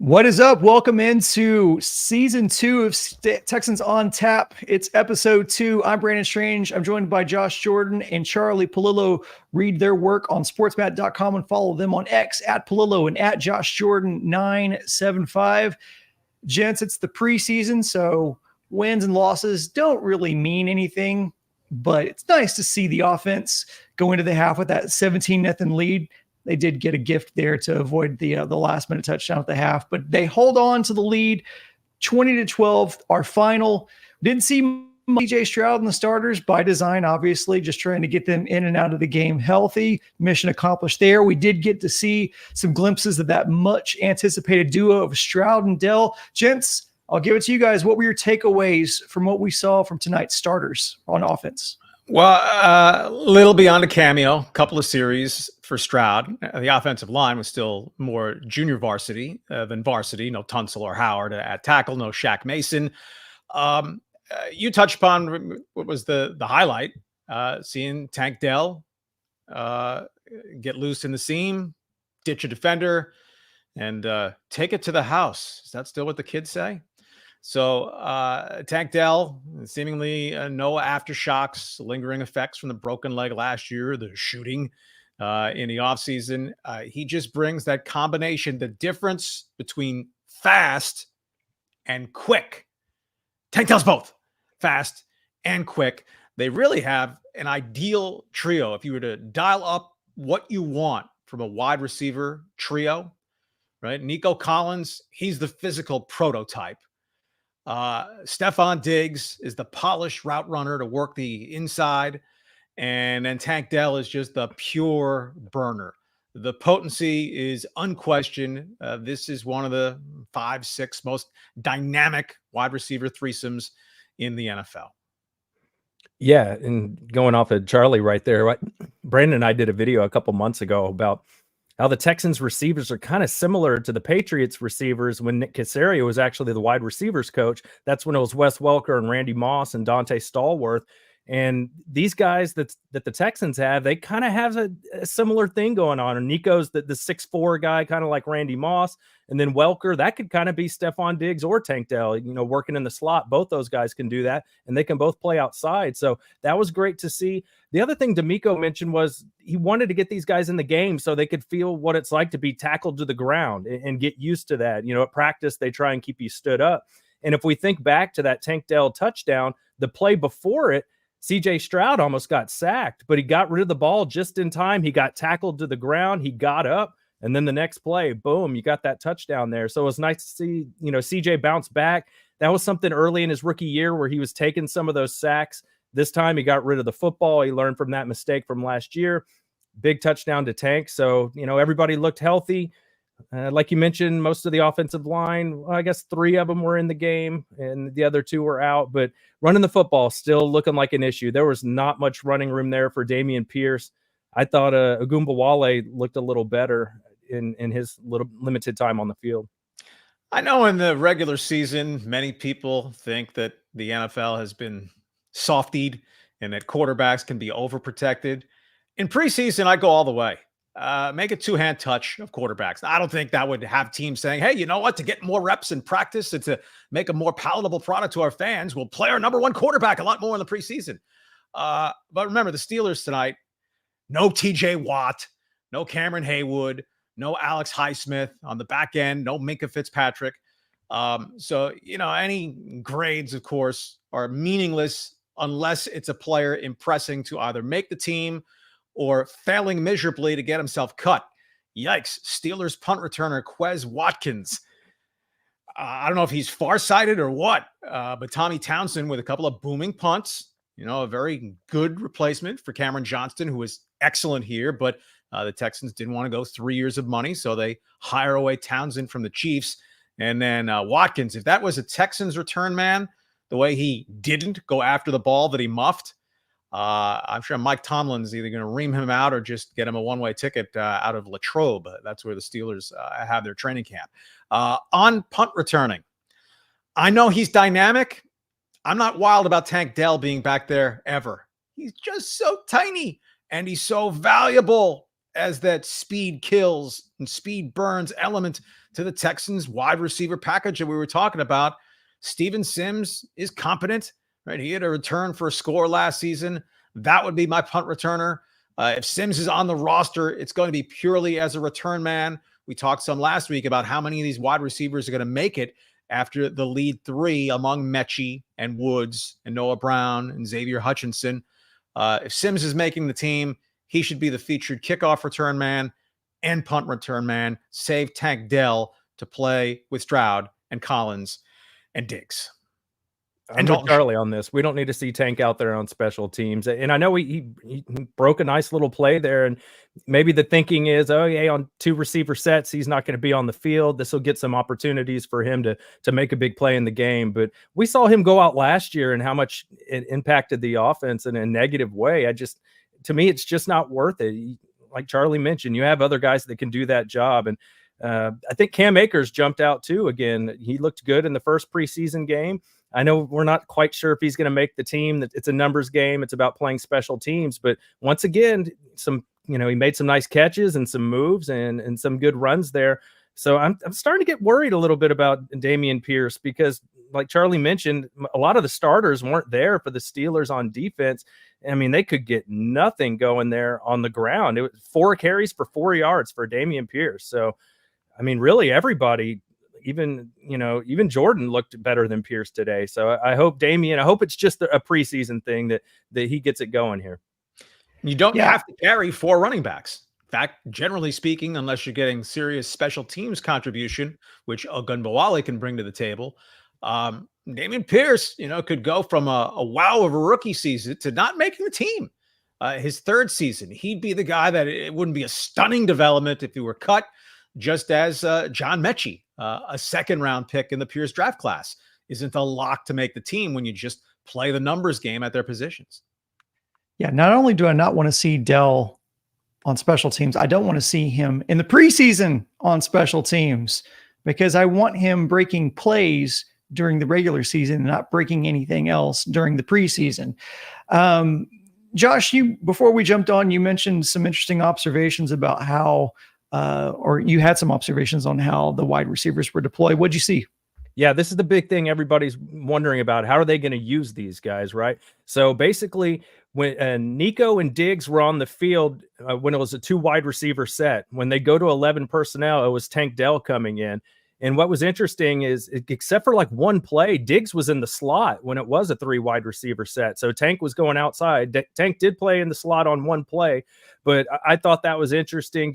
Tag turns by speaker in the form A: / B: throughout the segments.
A: What is up? Welcome into season 2 of Texans on Tap. It's episode 2. I'm Brandon Strange. I'm joined by Josh Jordan and Charlie Palillo. Read their work on sportsmat.com and follow them on X at Palillo and at Josh Jordan 975. Gents, it's the preseason, so wins and losses don't really mean anything, but it's nice to see the offense go into the half with that 17-0 lead. They did get a gift there to avoid the last-minute touchdown at the half, but they hold on to the lead, 20-12. Our final. Didn't see CJ Stroud in the starters by design, obviously, just trying to get them in and out of the game healthy. Mission accomplished there. We did get to see some glimpses of that much-anticipated duo of Stroud and Dell. Gents, I'll give it to you guys. What were your takeaways from what we saw from tonight's starters on offense?
B: Well, a little beyond a cameo, couple of series for Stroud. The offensive line was still more junior varsity than varsity. No Tunsil or Howard at tackle, no Shaq Mason. You touched upon what was the highlight, seeing Tank Dell get loose in the seam, ditch a defender, and take it to the house. Is that still what the kids say? So Tank Dell, seemingly no aftershocks, lingering effects from the broken leg last year, the shooting in the offseason. He just brings that combination, the difference between fast and quick. Tank Dell's both fast and quick. They really have an ideal trio. If you were to dial up what you want from a wide receiver trio, right? Nico Collins, he's the physical prototype. Stephon Diggs is the polished route runner to work the inside. And then Tank Dell is just the pure burner. The potency is unquestioned. This is one of the 5-6 most dynamic wide receiver threesomes in the NFL.
C: Yeah, and going off of Charlie right there, Brandon and I did a video a couple months ago about how the Texans receivers are kind of similar to the Patriots receivers when Nick Caserio was actually the wide receivers coach. That's when it was Wes Welker and Randy Moss and Dante Stallworth. And these guys that the Texans have, they kind of have a similar thing going on. And Nico's the 6'4" guy, kind of like Randy Moss. And then Welker, that could kind of be Stephon Diggs or Tank Dell, working in the slot. Both those guys can do that, and they can both play outside. So that was great to see. The other thing D'Amico mentioned was he wanted to get these guys in the game so they could feel what it's like to be tackled to the ground and get used to that. At practice, they try and keep you stood up. And if we think back to that Tank Dell touchdown, the play before it, CJ Stroud almost got sacked, but he got rid of the ball just in time. He got tackled to the ground. He got up, and then the next play, boom, you got that touchdown there. So it was nice to see, CJ bounce back. That was something early in his rookie year where he was taking some of those sacks. This time he got rid of the football. He learned from that mistake from last year. Big touchdown to Tank. So, everybody looked healthy. Like you mentioned, most of the offensive line, I guess 3 of them were in the game and the other 2 were out, but running the football still looking like an issue. There was not much running room there for Dameon Pierce. I thought Ogunbowale looked a little better in his little limited time on the field.
B: I know in the regular season, many people think that the NFL has been softied and that quarterbacks can be overprotected. In preseason, I go all the way. Make a 2-hand touch of quarterbacks. I don't think that would have teams saying, hey, you know what, to get more reps in practice and to make a more palatable product to our fans, we'll play our number 1 quarterback a lot more in the preseason. But remember, the Steelers tonight, no TJ Watt, no Cameron Haywood, no Alex Highsmith on the back end, no Minka Fitzpatrick. So, any grades, of course, are meaningless unless it's a player impressing to either make the team or failing miserably to get himself cut. Yikes. Steelers punt returner Quez Watkins. I don't know if he's farsighted or what, but Tommy Townsend with a couple of booming punts, a very good replacement for Cameron Johnston, who was excellent here, but the Texans didn't want to go 3 years of money, so they hire away Townsend from the Chiefs. And then Watkins, if that was a Texans return man, the way he didn't go after the ball that he muffed, I'm sure Mike Tomlin's either going to ream him out or just get him a one-way ticket out of Latrobe. That's where the Steelers have their training camp. On punt returning, I know he's dynamic. I'm not wild about Tank Dell being back there ever. He's just so tiny, and he's so valuable as that speed kills and speed burns element to the Texans wide receiver package that we were talking about. Steven Sims is competent, right? He had a return for a score last season. That would be my punt returner. If Sims is on the roster, it's going to be purely as a return man. We talked some last week about how many of these wide receivers are going to make it after the lead three among Mechie and Woods and Noah Brown and Xavier Hutchinson. If Sims is making the team, he should be the featured kickoff return man and punt return man. Save Tank Dell to play with Stroud and Collins and Diggs.
C: I'm with Charlie on this. We don't need to see Tank out there on special teams. And I know he broke a nice little play there. And maybe the thinking is, oh, yeah, on 2 receiver sets, he's not going to be on the field. This will get some opportunities for him to make a big play in the game. But we saw him go out last year and how much it impacted the offense in a negative way. To me, it's just not worth it. Like Charlie mentioned, you have other guys that can do that job. And I think Cam Akers jumped out too. Again, he looked good in the first preseason game. I know we're not quite sure if he's going to make the team. It's a numbers game. It's about playing special teams. But once again, he made some nice catches and some moves and some good runs there. So I'm starting to get worried a little bit about Dameon Pierce because, like Charlie mentioned, a lot of the starters weren't there for the Steelers on defense. I mean, they could get nothing going there on the ground. It was 4 carries for 4 yards for Dameon Pierce. So, I mean, really everybody, even Jordan looked better than Pierce today. So I hope it's just a preseason thing that he gets it going here.
B: You don't have to carry 4 running backs. In fact, generally speaking, unless you're getting serious special teams contribution, which Ogunbowale can bring to the table, Dameon Pierce, could go from a wow of a rookie season to not making the team. His 3rd season, he'd be the guy that it wouldn't be a stunning development if he were cut, just as John Mechie, a 2nd-round pick in the Pierce draft class, isn't a lock to make the team when you just play the numbers game at their positions.
A: Yeah, not only do I not want to see Dell on special teams, I don't want to see him in the preseason on special teams because I want him breaking plays during the regular season and not breaking anything else during the preseason. Josh, before we jumped on, you mentioned some interesting observations about how or you had some observations on how the wide receivers were deployed. What'd you see?
C: Yeah, this is the big thing everybody's wondering about. How are they going to use these guys, right? So basically, when Nico and Diggs were on the field, when it was a 2 wide receiver set, when they go to 11 personnel, it was Tank Dell coming in. And what was interesting is, except for like one play, Diggs was in the slot when it was a 3 wide receiver set. So Tank was going outside. Tank did play in the slot on one play, but I thought that was interesting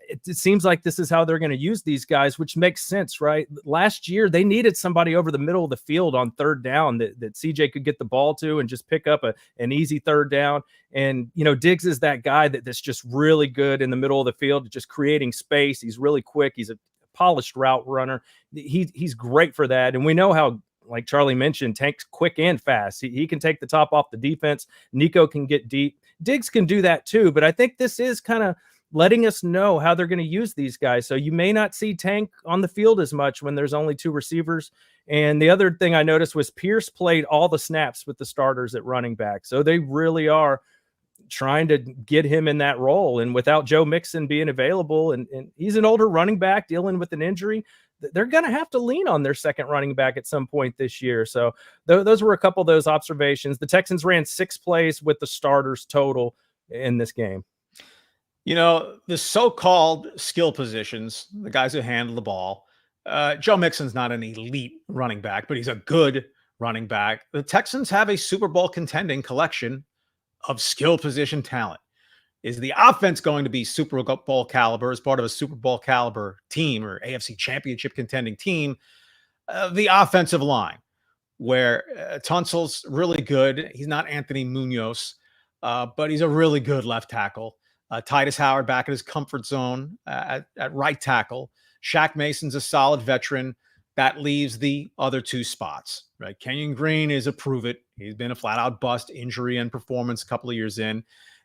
C: it seems like this is how they're going to use these guys, which makes sense, right? Last year, they needed somebody over the middle of the field on 3rd down that CJ could get the ball to and just pick up an easy 3rd down. And, Diggs is that guy that's just really good in the middle of the field, just creating space. He's really quick. He's a polished route runner. He's great for that. And we know how, like Charlie mentioned, Tank's quick and fast. He can take the top off the defense. Nico can get deep. Diggs can do that too. But I think this is kind of letting us know how they're going to use these guys. So you may not see Tank on the field as much when there's only 2 receivers. And the other thing I noticed was Pierce played all the snaps with the starters at running back. So they really are trying to get him in that role. And without Joe Mixon being available, and he's an older running back dealing with an injury, they're going to have to lean on their 2nd running back at some point this year. So those were a couple of those observations. The Texans ran 6 plays with the starters total in this game.
B: The so-called skill positions, the guys who handle the ball, Joe Mixon's not an elite running back, but he's a good running back. The Texans have a Super Bowl contending collection of skill position talent. Is the offense going to be Super Bowl caliber as part of a Super Bowl caliber team or AFC Championship contending team? The offensive line, where Tunsil's really good. He's not Anthony Munoz, but he's a really good left tackle. Titus Howard back in his comfort zone at right tackle. Shaq Mason's a solid veteran. That leaves the other 2 spots, right? Kenyon Green is a prove it. He's been a flat out bust, injury and performance a couple of years in.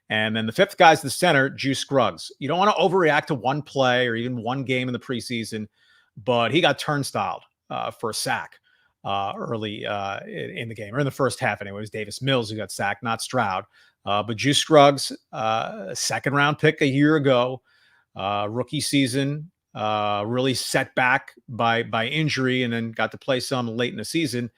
B: And then the 5th guy's the center, Juice Scruggs. You don't want to overreact to one play or even one game in the preseason, but he got turnstiled for a sack early in the game, or in the first half anyway. It was Davis Mills who got sacked, not Stroud. But Juice Scruggs, second round pick a year ago, rookie season, really set back by injury, and then got to play some late in the season.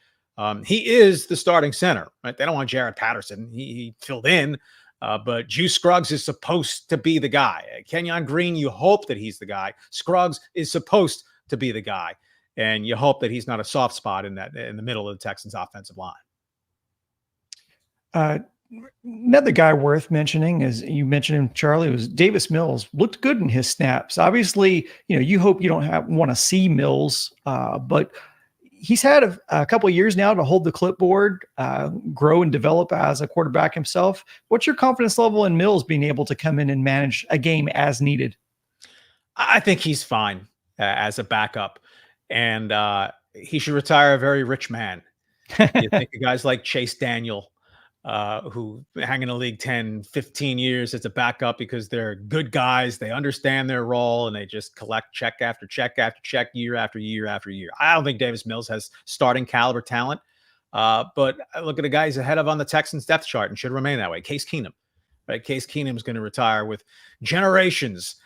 B: He is the starting center, right? They don't want Jared Patterson. He filled in, but Juice Scruggs is supposed to be the guy. Kenyon Green, you hope that he's the guy. Scruggs is supposed to be the guy, and you hope that he's not a soft spot in the middle of the Texans' offensive line.
A: Another guy worth mentioning, as you mentioned him, Charlie, was Davis Mills. Looked good in his snaps. Obviously, you hope you don't want to see Mills, but he's had a couple of years now to hold the clipboard, grow and develop as a quarterback himself. What's your confidence level in Mills being able to come in and manage a game as needed?
B: I think he's fine as a backup, and he should retire a very rich man. You think of guys like Chase Daniel, who hang in the league 10, 15 years as a backup because they're good guys. They understand their role, and they just collect check after check after check, year after year after year. I don't think Davis Mills has starting caliber talent, but I look at the guy he's ahead of on the Texans depth chart and should remain that way. Case Keenum, right? Case Keenum is going to retire with generations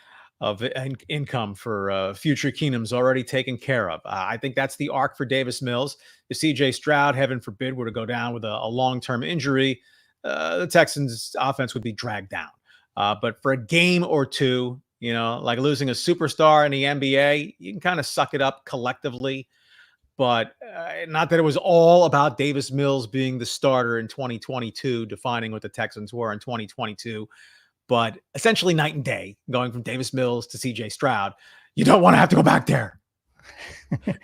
B: of income for future Keenums already taken care of. I think that's the arc for Davis Mills. If CJ Stroud, heaven forbid, were to go down with a long-term injury, the Texans offense would be dragged down. But for a game or two, like losing a superstar in the NBA, you can kind of suck it up collectively. But not that it was all about Davis Mills being the starter in 2022, defining what the Texans were in 2022. But essentially night and day, going from Davis Mills to CJ Stroud. You don't want to have to go back there.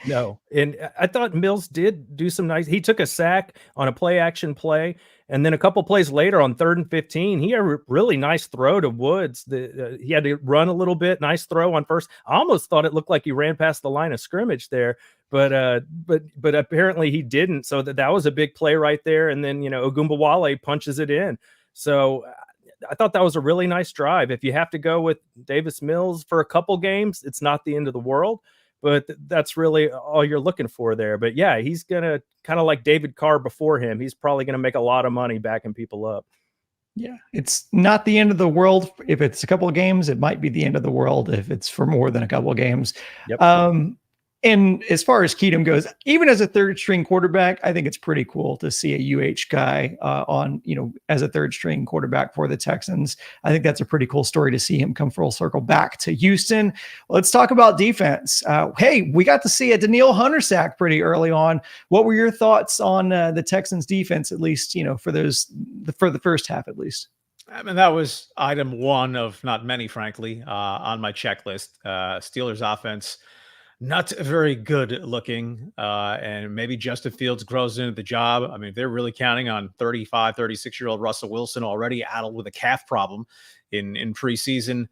C: No. And I thought Mills did do some nice. He took a sack on a play action play. And then a couple plays later on 3rd and 15, he had a really nice throw to Woods. He had to run a little bit. Nice throw on first. I almost thought it looked like he ran past the line of scrimmage there, but apparently he didn't. So that was a big play right there. And then, Ogunbowale punches it in. So I thought that was a really nice drive. If you have to go with Davis Mills for a couple games, it's not the end of the world, but that's really all you're looking for there. But yeah, he's going to kind of like David Carr before him. He's probably going to make a lot of money backing people up.
A: Yeah, it's not the end of the world. If it's a couple of games, it might be the end of the world if it's for more than a couple of games.
C: Yep.
A: And as far as Keenum goes, even as a third string quarterback, I think it's pretty cool to see a UH guy as a third string quarterback for the Texans. I think that's a pretty cool story to see him come full circle back to Houston. Let's talk about defense. Hey, we got to see a Danielle Hunter sack pretty early on. What were your thoughts on the Texans defense, at least, for the first half, at least?
B: I mean, that was item one of not many, frankly, on my checklist. Steelers offense, not very good looking, and maybe Justin Fields grows into the job. I mean, they're really counting on 35, 36-year-old Russell Wilson, already addled with a calf problem in preseason.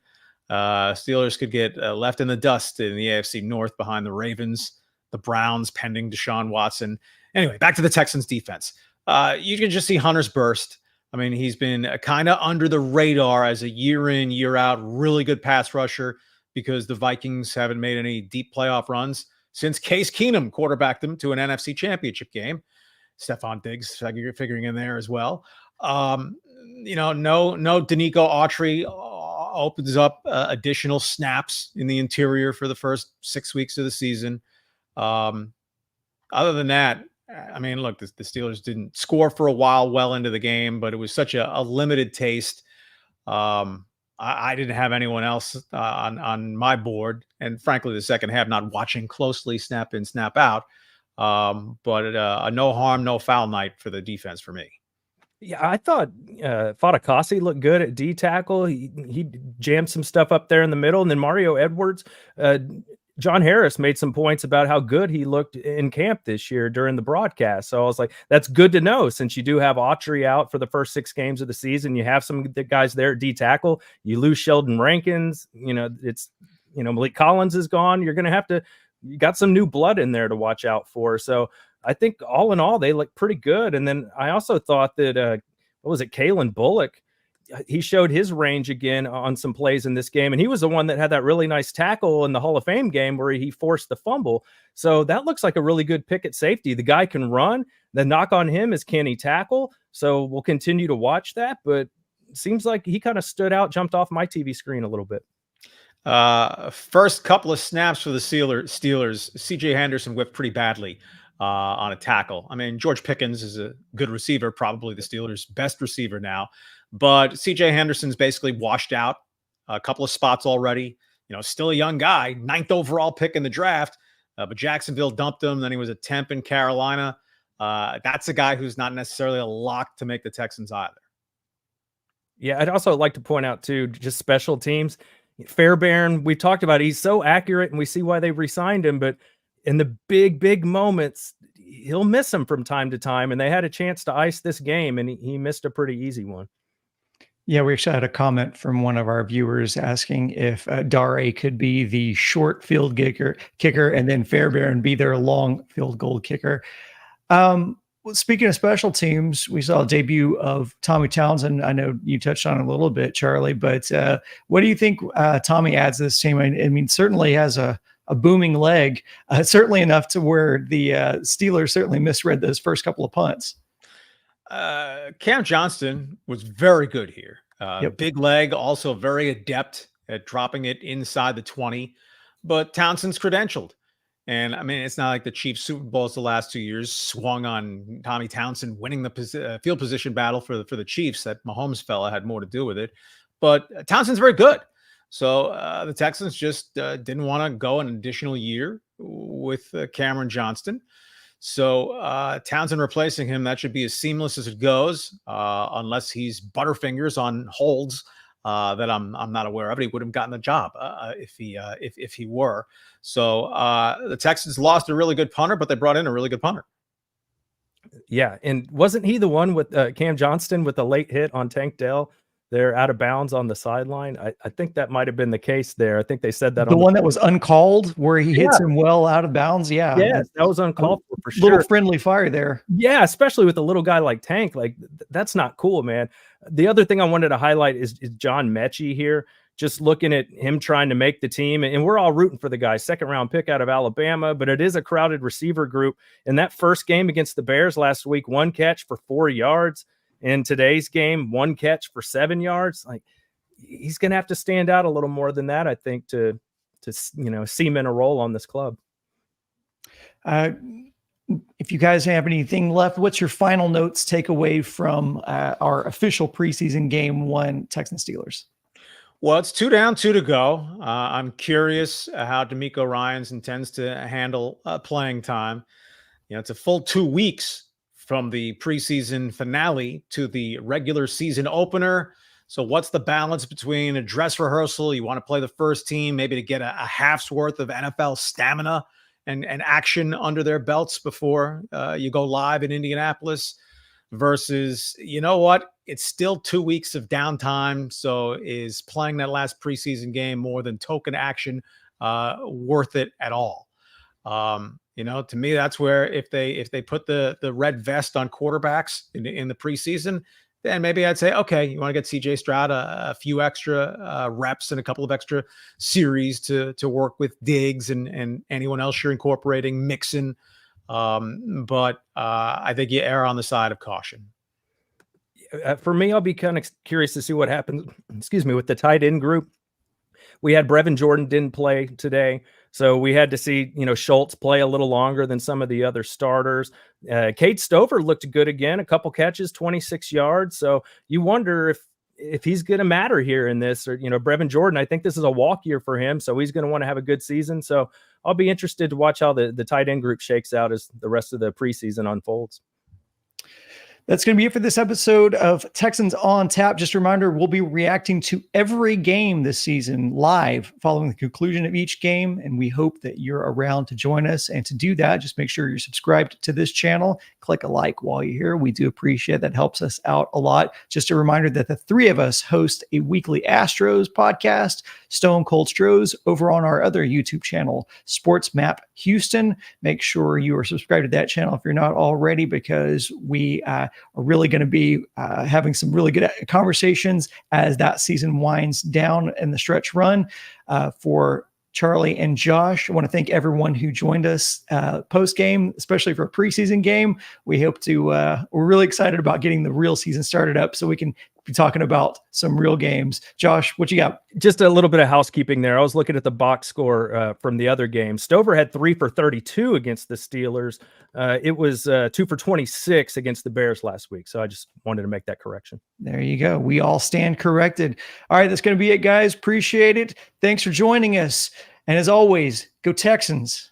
B: Steelers could get left in the dust in the AFC North behind the Ravens, the Browns pending Deshaun Watson. Anyway, back to the Texans defense. You can just see Hunter's burst. I mean, he's been kind of under the radar as a year in, year out, really good pass rusher, because the Vikings haven't made any deep playoff runs since Case Keenum quarterbacked them to an NFC championship game. Stephon Diggs figuring in there as well. No Danico Autry opens up additional snaps in the interior for the first 6 weeks of the season. Other than that, I mean, look, the Steelers didn't score for a while well into the game, but it was such a limited taste. I didn't have anyone else on my board, and frankly, the second half, not watching closely snap in, snap out. But a no harm, no foul night for the defense for me.
C: Yeah, I thought Fatukasi looked good at D tackle. He jammed some stuff up there in the middle, and then Mario Edwards, John Harris made some points about how good he looked in camp this year during the broadcast. So I was like, that's good to know, since you do have Autry out for the first 6 games of the season. You have some of the guys there at D tackle. You lose Sheldon Rankins. Malik Collins is gone. You got some new blood in there to watch out for. So I think all in all, they look pretty good. And then I also thought that, Kalen Bullock, he showed his range again on some plays in this game. And he was the one that had that really nice tackle in the Hall of Fame game where he forced the fumble. So that looks like a really good pick at safety. The guy can run. The knock on him is, can he tackle? So we'll continue to watch that. But seems like he kind of stood out, jumped off my TV screen a little bit.
B: First couple of snaps for the Steelers, CJ Henderson whipped pretty badly on a tackle. I mean, George Pickens is a good receiver, probably the Steelers' best receiver now, but CJ Henderson's basically washed out a couple of spots already. Still a young guy, 9th overall pick in the draft, but Jacksonville dumped him. Then he was a temp in Carolina. That's a guy who's not necessarily a lock to make the Texans either.
C: Yeah, I'd also like to point out too, just special teams. Fairbairn, we've talked about, he's so accurate and we see why they re-signed him, but in the big moments, he'll miss them from time to time. And they had a chance to ice this game and he missed a pretty easy one.
A: Yeah, we actually had a comment from one of our viewers asking if Dare could be the short field kicker and then Fairbairn be their long field goal kicker. Speaking of special teams, we saw a debut of Tommy Townsend. I know you touched on it a little bit, Charlie, but what do you think Tommy adds to this team? I mean, certainly has a booming leg, certainly enough to where the Steelers certainly misread those first couple of punts.
B: Cam Johnston was very good here. Big leg, also very adept at dropping it inside the 20, but Townsend's credentialed. And I mean, it's not like the Chiefs Super Bowls the last 2 years swung on Tommy Townsend winning the field position battle for the Chiefs. That Mahomes fella had more to do with it, but Townsend's very good. So the Texans just didn't want to go an additional year with Cameron Johnston. So Townsend replacing him, that should be as seamless as it goes, unless he's Butterfingers on holds that I'm not aware of. He would have gotten the job if he were. So the Texans lost a really good punter, but they brought in a really good punter.
C: Yeah, and wasn't he the one with Cam Johnston with the late hit on Tank Dell? They're out of bounds on the sideline. I think that might have been the case there. I think they said that
A: the one that was uncalled, where he hits him well out of bounds. Yeah,
C: that was uncalled for sure.
A: Little friendly fire there.
C: Yeah, especially with a little guy like Tank. Like that's not cool, man. The other thing I wanted to highlight is John Mechie here. Just looking at him trying to make the team, and we're all rooting for the guy. 2nd round pick out of Alabama, but it is a crowded receiver group. In that first game against the Bears last week, 1 catch for 4 yards. In today's game, 1 catch for 7 yards. Like he's going to have to stand out a little more than that, I think, to cement a role on this club.
A: If you guys have anything left, what's your final notes take away from our official preseason game 1 Texans Steelers?
B: Well, it's 2 down, 2 to go. I'm curious how DeMeco Ryans intends to handle playing time. It's a full 2 weeks from the preseason finale to the regular season opener. So what's the balance between a dress rehearsal? You want to play the first team, maybe to get a half's worth of NFL stamina and action under their belts before you go live in Indianapolis, versus, you know what? It's still 2 weeks of downtime. So is playing that last preseason game more than token action worth it at all? To me, that's where if they put the red vest on quarterbacks in the preseason, then maybe I'd say, okay, you want to get CJ Stroud a few extra reps and a couple of extra series to work with Diggs and anyone else you're incorporating, Mixon. But I think you err on the side of caution.
C: For me, I'll be kind of curious to see what happens, with the tight end group. We had Brevin Jordan didn't play today. So we had to see, Schultz play a little longer than some of the other starters. Cade Stover looked good again, a couple catches, 26 yards. So you wonder if he's going to matter here in this, or, Brevin Jordan, I think this is a walk year for him. So he's going to want to have a good season. So I'll be interested to watch how the tight end group shakes out as the rest of the preseason unfolds.
A: That's going to be it for this episode of Texans on Tap. Just a reminder, we'll be reacting to every game this season live following the conclusion of each game, and we hope that you're around to join us. And to do that, just make sure you're subscribed to this channel. Click a like while you're here. We do appreciate that. Helps us out a lot. Just a reminder that the 3 of us host a weekly Astros podcast, Stone Cold Stros, over on our other YouTube channel, Sports Map Houston. Make sure you are subscribed to that channel if you're not already, because we are really going to be having some really good conversations as that season winds down in the stretch run. For Charlie and Josh, I want to thank everyone who joined us post-game, especially for a preseason game. We hope to, we're really excited about getting the real season started up so we can be talking about some real games. Josh, what you got?
C: Just a little bit of housekeeping there. I was looking at the box score from the other game. Stover had 3 for 32 against the Steelers. It was 2 for 26 against the Bears last week. So I just wanted to make that correction.
A: There you go. We all stand corrected. All right, that's going to be it, guys. Appreciate it. Thanks for joining us. And as always, go Texans.